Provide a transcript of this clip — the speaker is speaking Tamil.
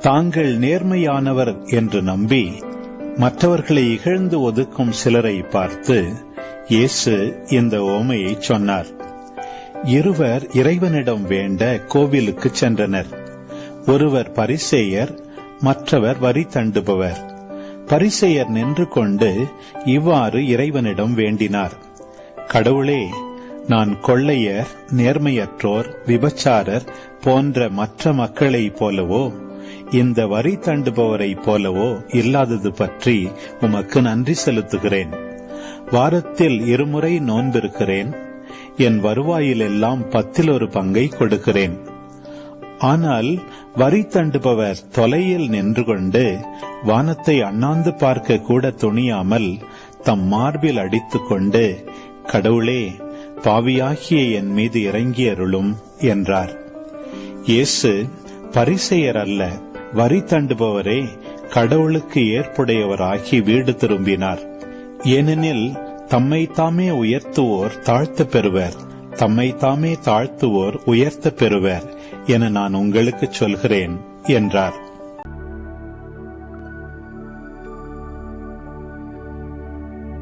தாங்கள் நேர்மையானவர் என்று நம்பி மற்றவர்களை இகழ்ந்து ஒதுக்கும் சிலரை பார்த்து இயேசு இந்த உவமையை சொன்னார். இருவர் இறைவனிடம் வேண்ட கோவிலுக்கு சென்றனர். ஒருவர் பரிசேயர், மற்றவர் வரி தண்டுபவர். பரிசேயர் நின்று கொண்டு இவ்வாறு இறைவனிடம் வேண்டினார்: கடவுளே, நான் கொள்ளையர், நேர்மையற்றோர், விபச்சாரர் போன்ற மற்ற மக்களைப் போலவோ இந்த வரி தண்டுபவரைப் போலவோ இல்லாதது பற்றி உமக்கு நன்றி செலுத்துகிறேன். வாரத்தில் 2 முறை நோன்பிருக்கிறேன். என் வருவாயிலெல்லாம் 10 பங்கை கொடுக்கிறேன். ஆனால் வரி தண்டுபவர் தொலையில் நின்று கொண்டு வானத்தை அண்ணாந்து பார்க்க கூட துணியாமல் தம் மார்பில் அடித்துக் கொண்டு, கடவுளே, பாவியாகிய என் மீது இறங்கி அருளும் என்றார். இயேசு, பரிசேயர் அல்ல, வரி தண்டுபவரே கடவுளுக்கு ஏற்புடையவராகி வீடு திரும்பினார். ஏனெனில் தம்மைத்தாமே உயர்த்துவோர் தாழ்த்த பெறுவர், தம்மைத்தாமே தாழ்த்துவோர் உயர்த்த பெறுவர் என நான் உங்களுக்கு சொல்கிறேன் என்றார்.